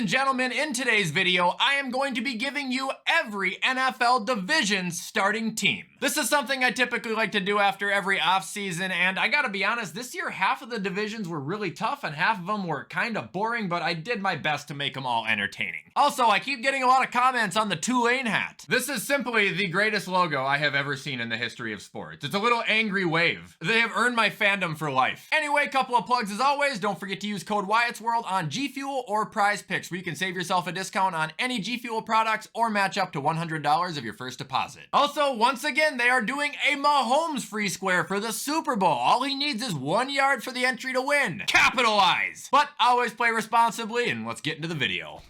and gentlemen, in today's video, I am going to be giving you every NFL division's starting team. This is something I typically like to do after every offseason, and I gotta be honest, this year half of the divisions were really tough and half of them were kind of boring, but I did my best to make them all entertaining. Also, I keep getting a lot of comments on the Tulane hat. This is simply the greatest logo I have ever seen in the history of sports. It's a little angry wave. They have earned my fandom for life. Anyway, couple of plugs as always. Don't forget to use code WyattzWorld on G Fuel or Prize Picks, where you can save yourself a discount on any G Fuel products or match up to $100 of your first deposit. Also, once again, they are doing a Mahomes free square for the Super Bowl. All he needs is 1 yard for the entry to win. Capitalize! But always play responsibly, and let's get into the video.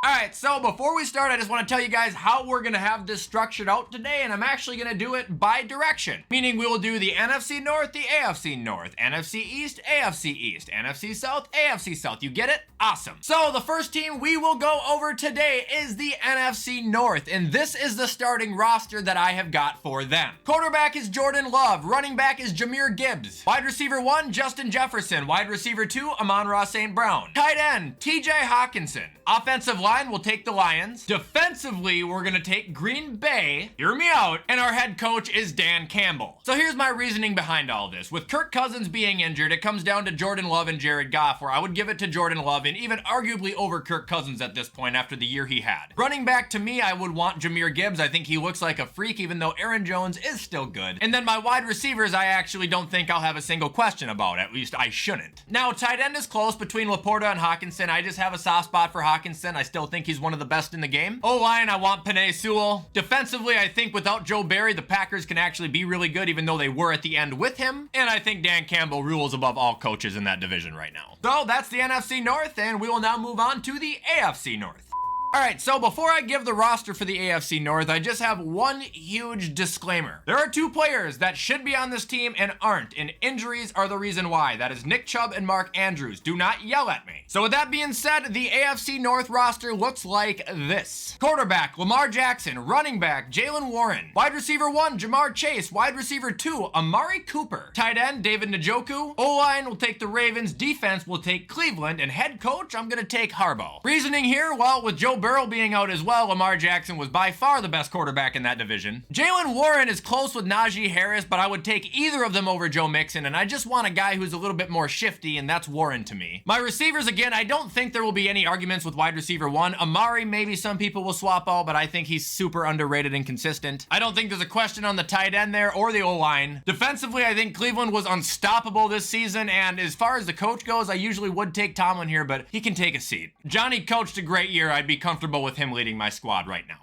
Alright, so before we start, I just want to tell you guys how we're going to have this structured out today, and I'm actually going to do it by direction. Meaning we will do the NFC North, the AFC North, NFC East, AFC East, NFC South, AFC South. You get it? Awesome. So the first team we will go over today is the NFC North, and this is the starting roster that I have got for them. Quarterback is Jordan Love. Running back is Jahmyr Gibbs. Wide receiver 1, Justin Jefferson. Wide receiver 2, Amon-Ra St. Brown. Tight end, TJ Hawkinson. Offensive line will take the Lions. Defensively, we're gonna take Green Bay. Hear me out. And our head coach is Dan Campbell. So here's my reasoning behind all this. With Kirk Cousins being injured, it comes down to Jordan Love and Jared Goff, where I would give it to Jordan Love and even arguably over Kirk Cousins at this point after the year he had. Running back, to me, I would want Jahmyr Gibbs. I think he looks like a freak, even though Aaron Jones is still good. And then my wide receivers, I actually don't think I'll have a single question about. At least I shouldn't. Now, tight end is close between Laporta and Hawkinson. I just have a soft spot for Hawkinson. I still think he's one of the best in the game. O-line, I want Penei Sewell. Defensively, I think without Joe Barry, the Packers can actually be really good, even though they were at the end with him. And I think Dan Campbell rules above all coaches in that division right now. So that's the NFC North, and we will now move on to the AFC North. Alright, so before I give the roster for the AFC North, I just have one huge disclaimer. There are two players that should be on this team and aren't, and injuries are the reason why. That is Nick Chubb and Mark Andrews. Do not yell at me. So with that being said, the AFC North roster looks like this. Quarterback, Lamar Jackson. Running back, Jalen Warren. Wide receiver 1, Jamar Chase. Wide receiver 2, Amari Cooper. Tight end, David Njoku. O-line will take the Ravens. Defense will take Cleveland. And head coach, I'm going to take Harbaugh. Reasoning here, well, with Joe Burrow being out as well, Lamar Jackson was by far the best quarterback in that division. Jalen Warren is close with Najee Harris, but I would take either of them over Joe Mixon, and I just want a guy who's a little bit more shifty, and that's Warren to me. My receivers, again, I don't think there will be any arguments with wide receiver 1. Amari, maybe some people will swap out, but I think he's super underrated and consistent. I don't think there's a question on the tight end there or the O-line. Defensively, I think Cleveland was unstoppable this season, and as far as the coach goes, I usually would take Tomlin here, but he can take a seat. Johnny coached a great year. I'd be comfortable with him leading my squad right now.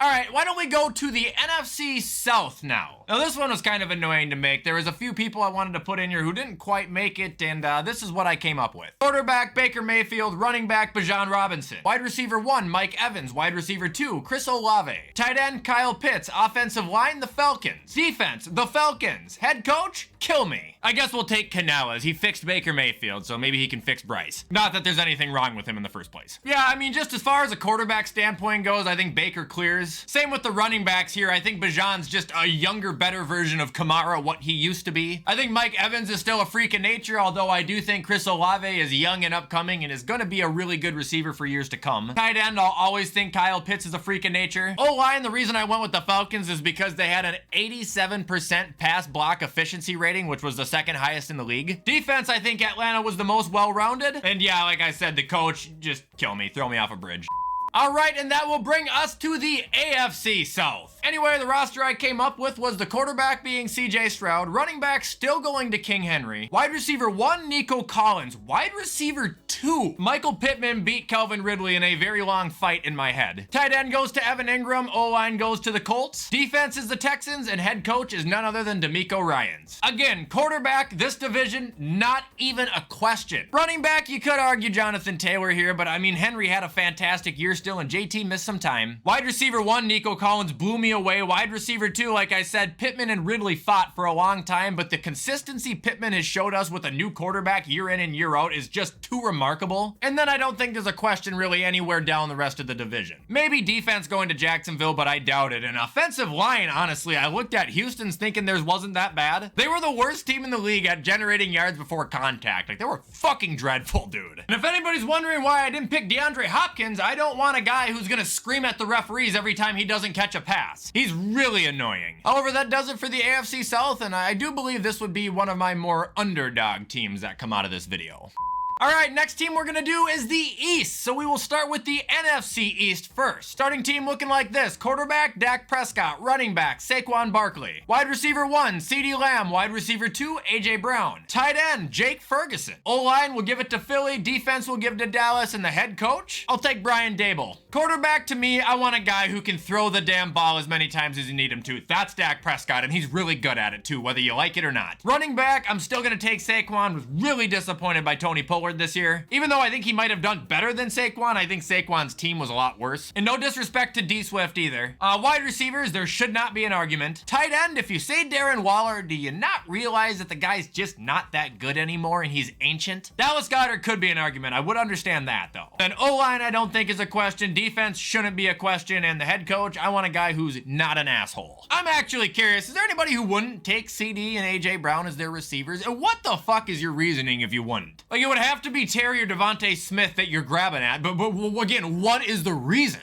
Alright, why don't we go to the NFC South now? Now this one was kind of annoying to make. There was a few people I wanted to put in here who didn't quite make it, and this is what I came up with. Quarterback, Baker Mayfield. Running back, Bijan Robinson. Wide receiver 1, Mike Evans. Wide receiver 2, Chris Olave. Tight end, Kyle Pitts. Offensive line, the Falcons. Defense, the Falcons. Head coach, kill me. I guess we'll take Canales. He fixed Baker Mayfield, so maybe he can fix Bryce. Not that there's anything wrong with him in the first place. Yeah, I mean, just as far as a quarterback standpoint goes, I think Baker clears. Same with the running backs here. I think Bijan's just a younger, better version of Kamara, what he used to be. I think Mike Evans is still a freak of nature, although I do think Chris Olave is young and upcoming and is going to be a really good receiver for years to come. Tight end, I'll always think Kyle Pitts is a freak of nature. O-line, the reason I went with the Falcons is because they had an 87% pass block efficiency rating, which was the second highest in the league. Defense, I think Atlanta was the most well-rounded. And yeah, like I said, the coach, just kill me, throw me off a bridge. All right, and that will bring us to the AFC South. Anyway, the roster I came up with was the quarterback being CJ Stroud, running back still going to King Henry, wide receiver 1, Nico Collins, wide receiver 2, Michael Pittman beat Calvin Ridley in a very long fight in my head. Tight end goes to Evan Ingram, O-line goes to the Colts, defense is the Texans, and head coach is none other than DeMeco Ryans. Again, quarterback, this division, not even a question. Running back, you could argue Jonathan Taylor here, but I mean, Henry had a fantastic year still, and JT missed some time. Wide receiver 1, Nico Collins blew me away. Wide receiver 2, like I said, Pittman and Ridley fought for a long time, but the consistency Pittman has showed us with a new quarterback year in and year out is just too remarkable. And then I don't think there's a question really anywhere down the rest of the division. Maybe defense going to Jacksonville, but I doubt it. And offensive line, honestly, I looked at Houston's thinking theirs wasn't that bad. They were the worst team in the league at generating yards before contact. Like, they were fucking dreadful, dude. And if anybody's wondering why I didn't pick DeAndre Hopkins, I don't want a guy who's gonna scream at the referees every time he doesn't catch a pass. He's really annoying. However, that does it for the AFC South, and I do believe this would be one of my more underdog teams that come out of this video. All right, next team we're gonna do is the East. So we will start with the NFC East first. Starting team looking like this. Quarterback, Dak Prescott. Running back, Saquon Barkley. Wide receiver 1, CeeDee Lamb. Wide receiver 2, AJ Brown. Tight end, Jake Ferguson. O-line will give it to Philly. Defense will give it to Dallas. And the head coach? I'll take Brian Dable. Quarterback, to me, I want a guy who can throw the damn ball as many times as you need him to. That's Dak Prescott, and he's really good at it too, whether you like it or not. Running back, I'm still gonna take Saquon. Was really disappointed by Tony Pollard this year. Even though I think he might have done better than Saquon, I think Saquon's team was a lot worse. And no disrespect to D Swift either. Wide receivers, there should not be an argument. Tight end, if you say Darren Waller, do you not realize that the guy's just not that good anymore and he's ancient? Dallas Goedert could be an argument. I would understand that though. Then O-line, I don't think is a question. Defense shouldn't be a question. And the head coach, I want a guy who's not an asshole. I'm actually curious, is there anybody who wouldn't take CD and AJ Brown as their receivers? And what the fuck is your reasoning if you wouldn't? Like, it would have to be Terry or Devontae Smith that you're grabbing at, but again, what is the reason?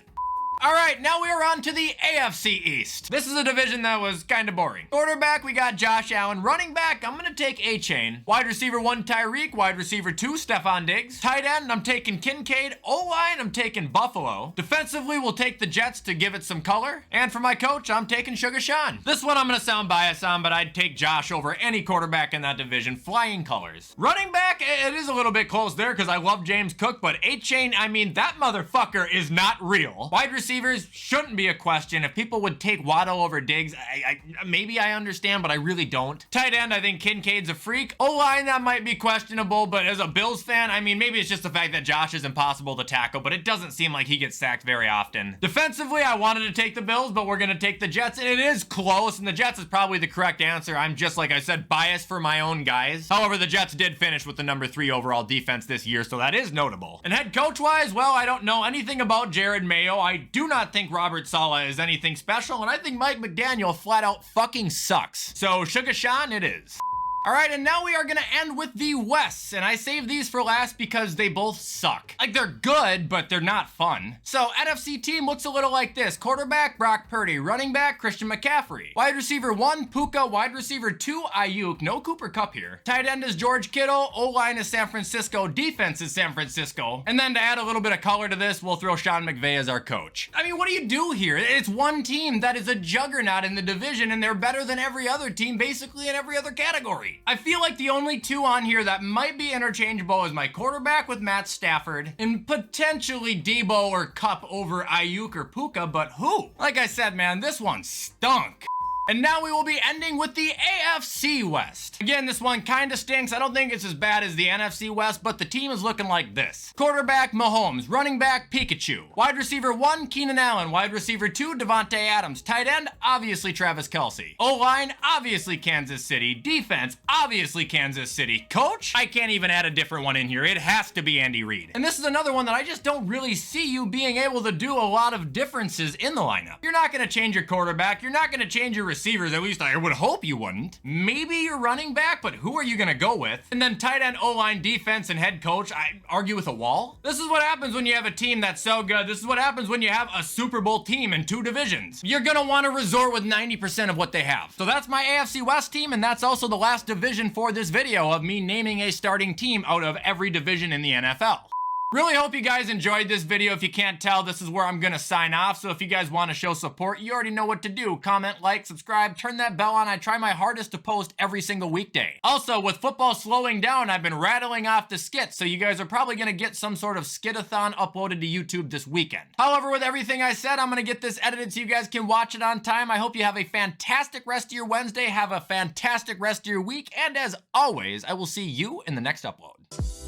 All right, now we are on to the AFC East. This is a division that was kind of boring. Quarterback, we got Josh Allen. Running back, I'm gonna take A-Chain. Wide receiver 1, Tyreek. Wide receiver 2, Stephon Diggs. Tight end, I'm taking Kincaid. O-line, I'm taking Buffalo. Defensively, we'll take the Jets to give it some color. And for my coach, I'm taking Sugar Sean. This one I'm gonna sound biased on, but I'd take Josh over any quarterback in that division. Flying colors. Running back, it is a little bit close there because I love James Cook, but A-Chain, I mean, that motherfucker is not real. Wide receivers shouldn't be a question. If people would take Waddle over Diggs, maybe I understand, but I really don't. Tight end, I think Kincaid's a freak. O-line, that might be questionable, but as a Bills fan, I mean, maybe it's just the fact that Josh is impossible to tackle, but it doesn't seem like he gets sacked very often. Defensively, I wanted to take the Bills, but we're gonna take the Jets, and it is close, and the Jets is probably the correct answer. I'm just, like I said, biased for my own guys. However, the Jets did finish with the number 3 overall defense this year, so that is notable. And head coach-wise, well, I don't know anything about Jared Mayo. I do not think Robert Saleh is anything special, and I think Mike McDaniel flat out fucking sucks. So Sugar Sean it is. All right, and now we are gonna end with the West, and I saved these for last because they both suck. Like, they're good, but they're not fun. So NFC team looks a little like this. Quarterback, Brock Purdy. Running back, Christian McCaffrey. Wide receiver 1, Puka. Wide receiver 2, Ayuk. No Cooper Kupp here. Tight end is George Kittle. O-line is San Francisco. Defense is San Francisco. And then to add a little bit of color to this, we'll throw Sean McVay as our coach. I mean, what do you do here? It's one team that is a juggernaut in the division, and they're better than every other team, basically in every other category. I feel like the only two on here that might be interchangeable is my quarterback with Matt Stafford and potentially Debo or Kupp over Ayuk or Puka, but who? Like I said, man, this one stunk. And now we will be ending with the AFC West. Again, this one kind of stinks. I don't think it's as bad as the NFC West, but the team is looking like this. Quarterback, Mahomes. Running back, Pikachu. Wide receiver 1, Keenan Allen. Wide receiver 2, Devontae Adams. Tight end, obviously Travis Kelce. O-line, obviously Kansas City. Defense, obviously Kansas City. Coach, I can't even add a different one in here. It has to be Andy Reid. And this is another one that I just don't really see you being able to do a lot of differences in the lineup. You're not going to change your quarterback. You're not going to change your receivers, at least I would hope you wouldn't. Maybe your running back, but who are you gonna go with? And then tight end, O-line, defense, and head coach, I argue with a wall. This is what happens when you have a team that's so good. This is what happens when you have a Super Bowl team in 2 divisions. You're gonna wanna resort with 90% of what they have. So that's my AFC West team, and that's also the last division for this video of me naming a starting team out of every division in the NFL. Really hope you guys enjoyed this video. If you can't tell, this is where I'm gonna sign off. So if you guys want to show support, you already know what to do. Comment, like, subscribe, turn that bell on. I try my hardest to post every single weekday. Also, with football slowing down, I've been rattling off the skits, so you guys are probably gonna get some sort of skitathon uploaded to YouTube this weekend. However, with everything I said, I'm gonna get this edited so you guys can watch it on time. I hope you have a fantastic rest of your Wednesday. Have a fantastic rest of your week. And as always, I will see you in the next upload.